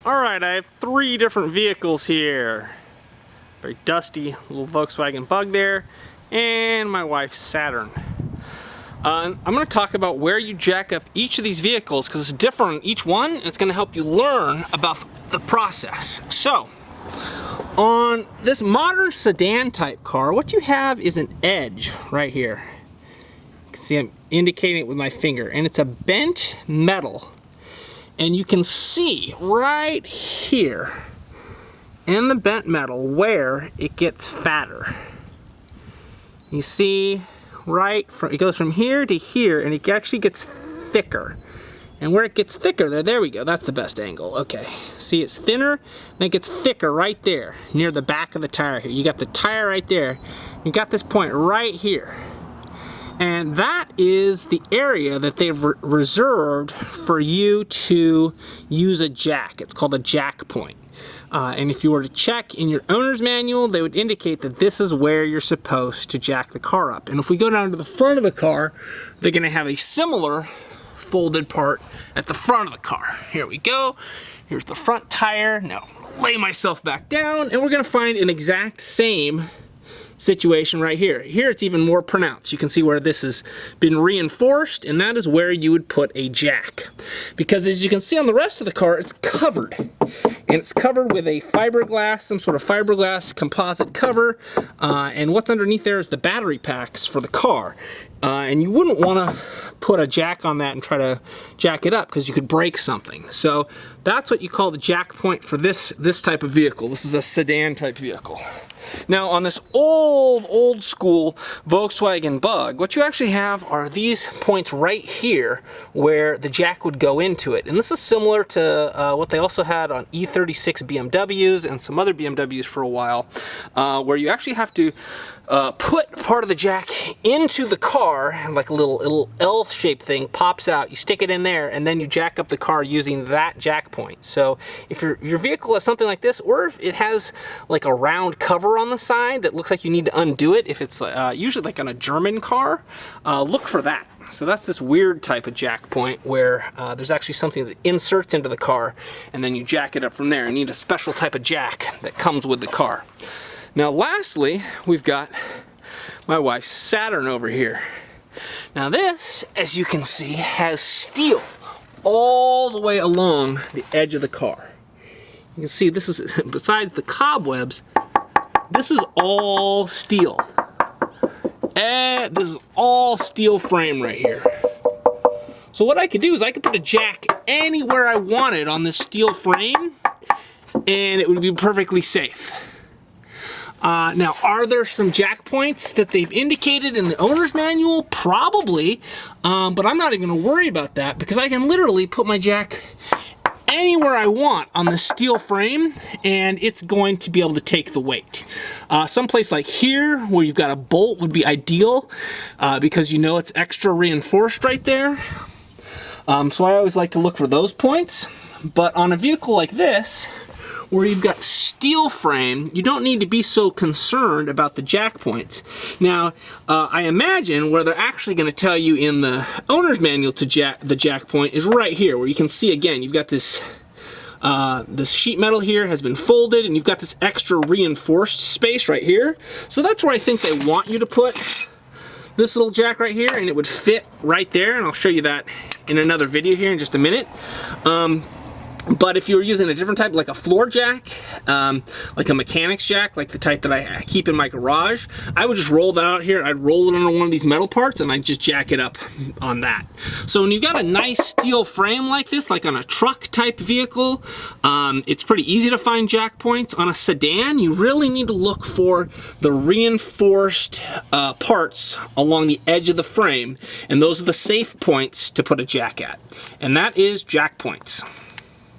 Alright, I have 3 different vehicles here. Very dusty little Volkswagen Bug there, and my wife's Saturn. I'm going to talk about where you jack up each of these vehicles because it's different on each one, and it's going to help you learn about the process. So, on this modern sedan type car, what you have is an edge right here. You can see I'm indicating it with my finger, and it's a bent metal. And you can see right here in the bent metal where it gets fatter. You see it goes from here to here, and it actually gets thicker. And where it gets thicker, there we go, that's the best angle. Okay, see it's thinner, and it gets thicker right there, near the back of the tire here. You got the tire right there, you got this point right here. And that is the area that they've reserved for you to use a jack. It's called a jack point. And if you were to check in your owner's manual, they would indicate that this is where you're supposed to jack the car up. And if we go down to the front of the car, they're going to have a similar folded part at the front of the car. Here we go. Here's the front tire. Now, lay myself back down, and we're going to find an exact same situation right here. Here it's even more pronounced. You can see where this has been reinforced, and that is where you would put a jack. Because as you can see on the rest of the car, it's covered. And it's covered with a fiberglass, some sort of fiberglass composite cover. And what's underneath there is the battery packs for the car. And you wouldn't want to put a jack on that and try to jack it up because you could break something. So that's what you call the jack point for this type of vehicle. This is a sedan type vehicle. Now on this old school Volkswagen Bug, what you actually have are these points right here where the jack would go into it. And this is similar to what they also had on E36 BMWs and some other BMWs for a while, where you actually have to put part of the jack into the car, and like a little L-shaped thing pops out. You stick it in there, and then you jack up the car using that jack point. So if your vehicle has something like this, or if it has like a round cover on the side that looks like you need to undo it, if it's usually like on a German car, look for that. So that's this weird type of jack point where there's actually something that inserts into the car, and then you jack it up from there. You need a special type of jack that comes with the car. Now lastly, we've got my wife's Saturn over here. Now this, as you can see, has steel all the way along the edge of the car. You can see this is, besides the cobwebs, this is all steel. And this is all steel frame right here. So what I could do is I could put a jack anywhere I wanted on this steel frame, and it would be perfectly safe. Now, are there some jack points that they've indicated in the owner's manual? Probably, but I'm not even going to worry about that because I can literally put my jack anywhere I want on the steel frame, and it's going to be able to take the weight. Someplace like here where you've got a bolt would be ideal because you know it's extra reinforced right there. So I always like to look for those points. But on a vehicle like this, where you've got steel frame, you don't need to be so concerned about the jack points. Now, I imagine where they're actually going to tell you in the owner's manual to the jack point is right here, where you can see again, you've got this sheet metal here has been folded, and you've got this extra reinforced space right here. So that's where I think they want you to put this little jack right here, and it would fit right there, and I'll show you that in another video here in just a minute. But if you were using a different type, like a floor jack, like a mechanic's jack, like the type that I keep in my garage, I would just roll that out here. I'd roll it under one of these metal parts, and I'd just jack it up on that. So when you've got a nice steel frame like this, like on a truck type vehicle, it's pretty easy to find jack points. On a sedan, you really need to look for the reinforced parts along the edge of the frame, and those are the safe points to put a jack at. And that is jack points.